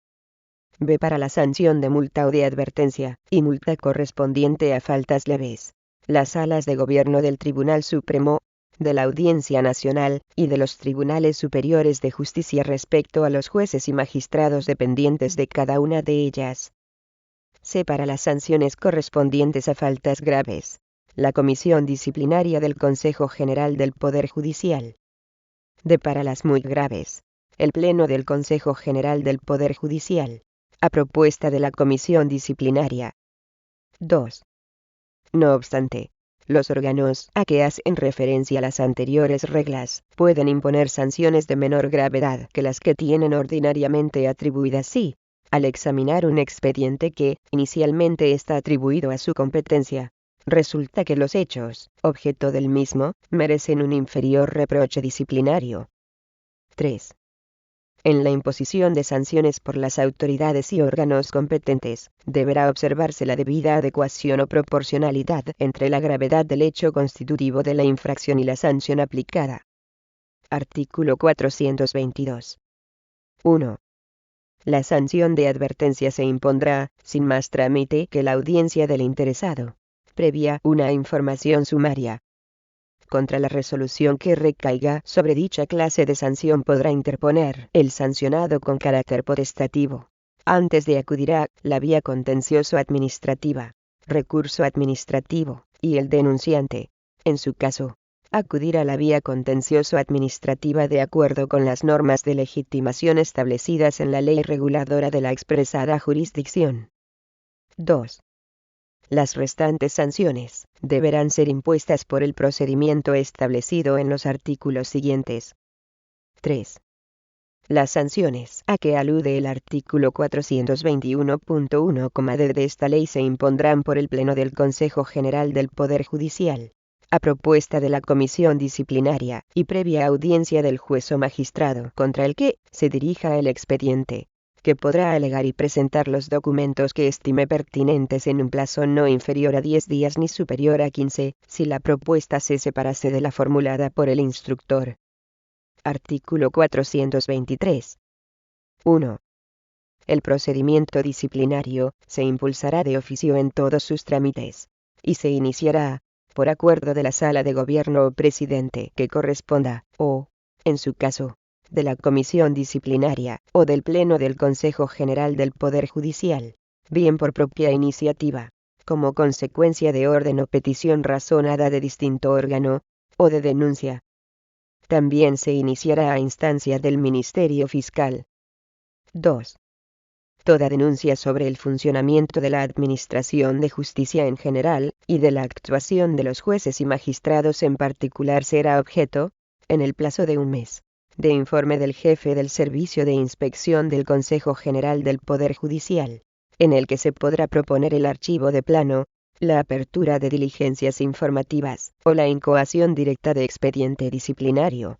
S1: B. Para la sanción de multa o de advertencia, y multa correspondiente a faltas leves, las salas de gobierno del Tribunal Supremo, de la Audiencia Nacional, y de los Tribunales Superiores de Justicia respecto a los jueces y magistrados dependientes de cada una de ellas. C. Para las sanciones correspondientes a faltas graves, la Comisión Disciplinaria del Consejo General del Poder Judicial. D. Para las muy graves, el Pleno del Consejo General del Poder Judicial, a propuesta de la Comisión Disciplinaria. 2. No obstante, los órganos a que hacen referencia las anteriores reglas pueden imponer sanciones de menor gravedad que las que tienen ordinariamente atribuidas si, al examinar un expediente que inicialmente está atribuido a su competencia, resulta que los hechos, objeto del mismo, merecen un inferior reproche disciplinario. 3. En la imposición de sanciones por las autoridades y órganos competentes, deberá observarse la debida adecuación o proporcionalidad entre la gravedad del hecho constitutivo de la infracción y la sanción aplicada. Artículo 422. 1. La sanción de advertencia se impondrá, sin más trámite que la audiencia del interesado, previa una información sumaria. Contra la resolución que recaiga sobre dicha clase de sanción podrá interponer el sancionado con carácter potestativo, antes de acudir a la vía contencioso-administrativa, recurso administrativo, y el denunciante, en su caso, acudir a la vía contencioso-administrativa de acuerdo con las normas de legitimación establecidas en la ley reguladora de la expresada jurisdicción. 2. Las restantes sanciones deberán ser impuestas por el procedimiento establecido en los artículos siguientes. 3. Las sanciones a que alude el artículo 421.1,d de esta ley se impondrán por el Pleno del Consejo General del Poder Judicial, a propuesta de la Comisión Disciplinaria y previa audiencia del juez o magistrado contra el que se dirija el expediente, que podrá alegar y presentar los documentos que estime pertinentes en un plazo no inferior a 10 días ni superior a 15, si la propuesta se separase de la formulada por el instructor. Artículo 423. 1. El procedimiento disciplinario se impulsará de oficio en todos sus trámites, y se iniciará, por acuerdo de la Sala de Gobierno o presidente que corresponda, o, en su caso, de la Comisión Disciplinaria, o del Pleno del Consejo General del Poder Judicial, bien por propia iniciativa, como consecuencia de orden o petición razonada de distinto órgano, o de denuncia. También se iniciará a instancia del Ministerio Fiscal. 2. Toda denuncia sobre el funcionamiento de la Administración de Justicia en general, y de la actuación de los jueces y magistrados en particular será objeto, en el plazo de un mes, de informe del jefe del Servicio de Inspección del Consejo General del Poder Judicial, en el que se podrá proponer el archivo de plano, la apertura de diligencias informativas, o la incoación directa de expediente disciplinario.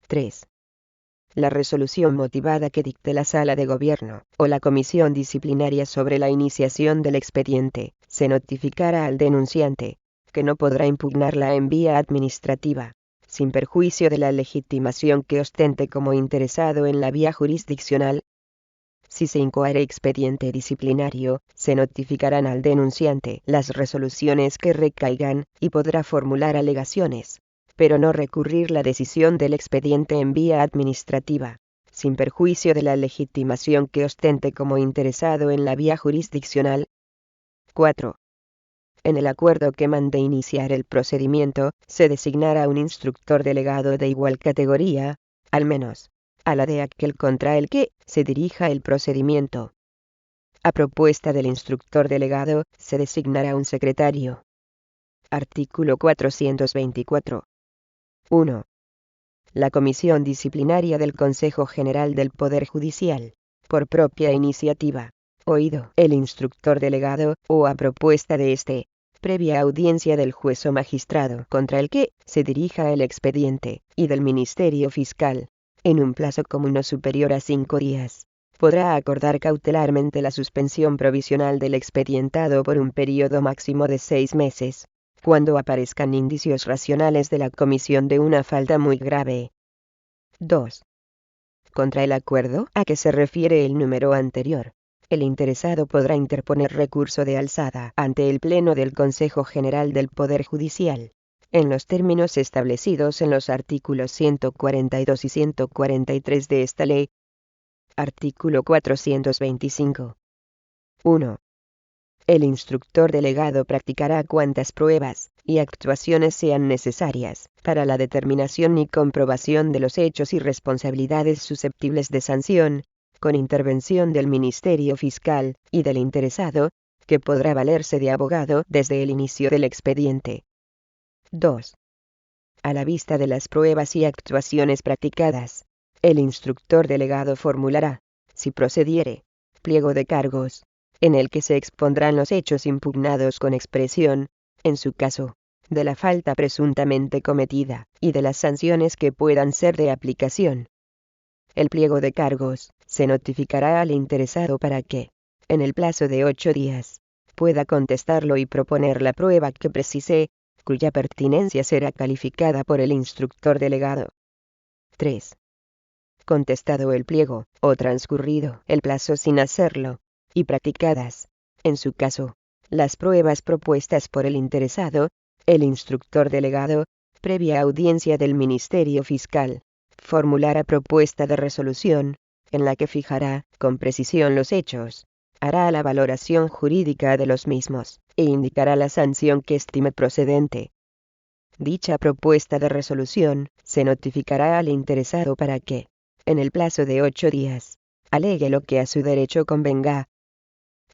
S1: 3. La resolución motivada que dicte la Sala de Gobierno, o la Comisión Disciplinaria sobre la iniciación del expediente, se notificará al denunciante, que no podrá impugnarla en vía administrativa, sin perjuicio de la legitimación que ostente como interesado en la vía jurisdiccional. Si se incoare expediente disciplinario, se notificarán al denunciante las resoluciones que recaigan, y podrá formular alegaciones, pero no recurrir la decisión del expediente en vía administrativa, sin perjuicio de la legitimación que ostente como interesado en la vía jurisdiccional. 4. En el acuerdo que mande iniciar el procedimiento, se designará un instructor delegado de igual categoría, al menos, a la de aquel contra el que se dirija el procedimiento. A propuesta del instructor delegado, se designará un secretario. Artículo 424. 1. La Comisión Disciplinaria del Consejo General del Poder Judicial, por propia iniciativa, oído el instructor delegado, o a propuesta de éste, previa audiencia del juez o magistrado contra el que se dirija el expediente, y del Ministerio Fiscal, en un plazo común no superior a 5 días, podrá acordar cautelarmente la suspensión provisional del expedientado por un período máximo de 6 meses. Cuando aparezcan indicios racionales de la comisión de una falta muy grave. 2. Contra el acuerdo a que se refiere el número anterior, el interesado podrá interponer recurso de alzada ante el Pleno del Consejo General del Poder Judicial, en los términos establecidos en los artículos 142 y 143 de esta ley. Artículo 425. 1. El instructor delegado practicará cuantas pruebas y actuaciones sean necesarias para la determinación y comprobación de los hechos y responsabilidades susceptibles de sanción, con intervención del Ministerio Fiscal y del interesado, que podrá valerse de abogado desde el inicio del expediente. 2. A la vista de las pruebas y actuaciones practicadas, el instructor delegado formulará, si procediere, pliego de cargos, en el que se expondrán los hechos impugnados con expresión, en su caso, de la falta presuntamente cometida, y de las sanciones que puedan ser de aplicación. El pliego de cargos se notificará al interesado para que, en el plazo de 8 días, pueda contestarlo y proponer la prueba que precise, cuya pertinencia será calificada por el instructor delegado. 3. Contestado el pliego, o transcurrido el plazo sin hacerlo, y practicadas, en su caso, las pruebas propuestas por el interesado, el instructor delegado, previa audiencia del Ministerio Fiscal, formulará propuesta de resolución, en la que fijará, con precisión los hechos, hará la valoración jurídica de los mismos, e indicará la sanción que estime procedente. Dicha propuesta de resolución se notificará al interesado para que, en el plazo de 8 días, alegue lo que a su derecho convenga.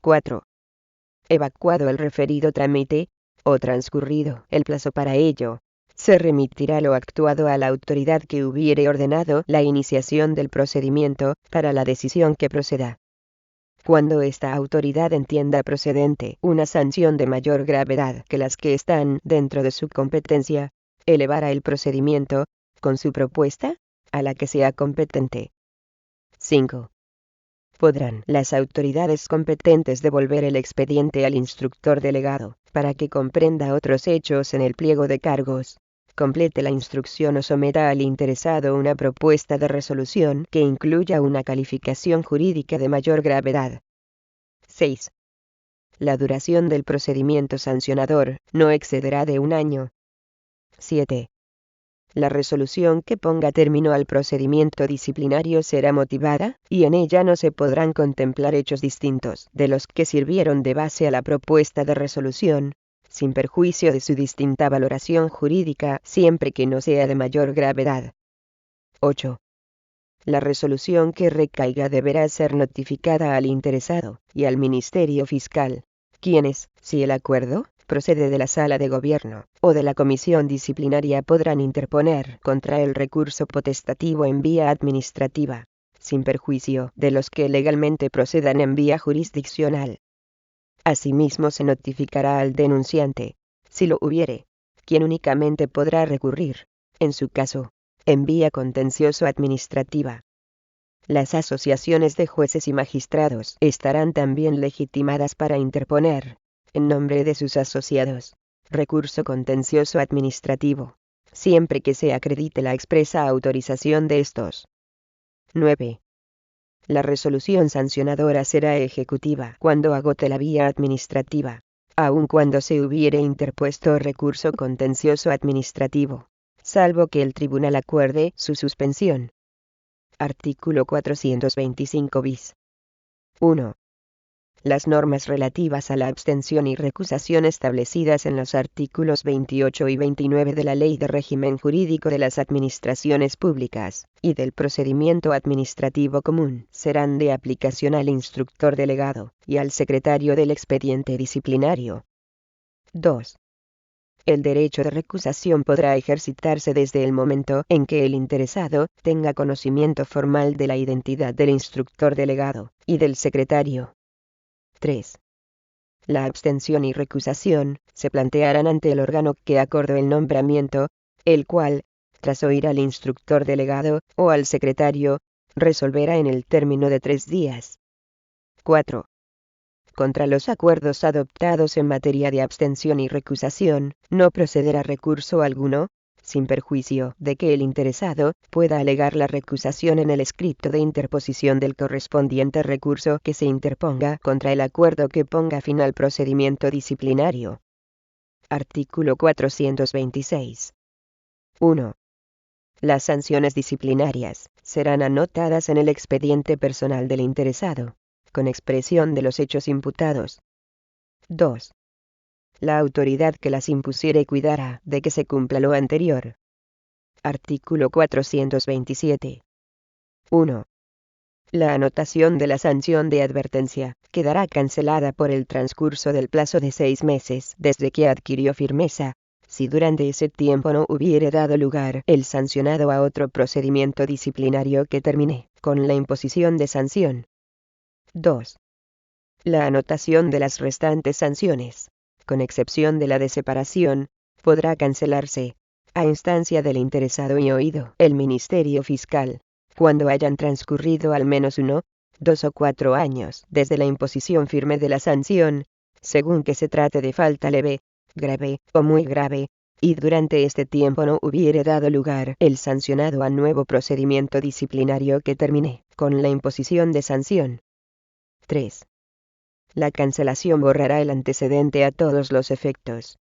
S1: 4. Evacuado el referido trámite, o transcurrido el plazo para ello, se remitirá lo actuado a la autoridad que hubiere ordenado la iniciación del procedimiento para la decisión que proceda. Cuando esta autoridad entienda procedente una sanción de mayor gravedad que las que están dentro de su competencia, elevará el procedimiento, con su propuesta, a la que sea competente. 5. Podrán las autoridades competentes devolver el expediente al instructor delegado, para que comprenda otros hechos en el pliego de cargos, complete la instrucción o someta al interesado una propuesta de resolución que incluya una calificación jurídica de mayor gravedad. 6. La duración del procedimiento sancionador no excederá de 1 año. 7. La resolución que ponga término al procedimiento disciplinario será motivada, y en ella no se podrán contemplar hechos distintos de los que sirvieron de base a la propuesta de resolución, sin perjuicio de su distinta valoración jurídica, siempre que no sea de mayor gravedad. 8. La resolución que recaiga deberá ser notificada al interesado y al Ministerio Fiscal, quienes, si el acuerdo procede de la Sala de Gobierno o de la Comisión Disciplinaria, podrán interponer contra el recurso potestativo en vía administrativa, sin perjuicio de los que legalmente procedan en vía jurisdiccional. Asimismo se notificará al denunciante, si lo hubiere, quien únicamente podrá recurrir, en su caso, en vía contencioso-administrativa. Las asociaciones de jueces y magistrados estarán también legitimadas para interponer, en nombre de sus asociados, recurso contencioso-administrativo, siempre que se acredite la expresa autorización de estos. 9. La resolución sancionadora será ejecutiva cuando agote la vía administrativa, aun cuando se hubiere interpuesto recurso contencioso administrativo, salvo que el tribunal acuerde su suspensión. Artículo 425 bis. 1. Las normas relativas a la abstención y recusación establecidas en los artículos 28 y 29 de la Ley de Régimen Jurídico de las Administraciones Públicas y del Procedimiento Administrativo Común serán de aplicación al instructor delegado y al secretario del expediente disciplinario. 2. El derecho de recusación podrá ejercitarse desde el momento en que el interesado tenga conocimiento formal de la identidad del instructor delegado y del secretario. 3. La abstención y recusación se plantearán ante el órgano que acordó el nombramiento, el cual, tras oír al instructor delegado o al secretario, resolverá en el término de 3 días. 4. Contra los acuerdos adoptados en materia de abstención y recusación, no procederá recurso alguno, sin perjuicio de que el interesado pueda alegar la recusación en el escrito de interposición del correspondiente recurso que se interponga contra el acuerdo que ponga fin al procedimiento disciplinario. Artículo 426. 1. Las sanciones disciplinarias serán anotadas en el expediente personal del interesado, con expresión de los hechos imputados. 2. La autoridad que las impusiere cuidará de que se cumpla lo anterior. Artículo 427. 1. La anotación de la sanción de advertencia quedará cancelada por el transcurso del plazo de 6 meses desde que adquirió firmeza, si durante ese tiempo no hubiere dado lugar el sancionado a otro procedimiento disciplinario que termine con la imposición de sanción. 2. La anotación de las restantes sanciones, con excepción de la de separación, podrá cancelarse, a instancia del interesado y oído el Ministerio Fiscal, cuando hayan transcurrido al menos 1, 2 o 4 años desde la imposición firme de la sanción, según que se trate de falta leve, grave o muy grave, y durante este tiempo no hubiere dado lugar el sancionado a nuevo procedimiento disciplinario que termine con la imposición de sanción. 3. La cancelación borrará el antecedente a todos los efectos,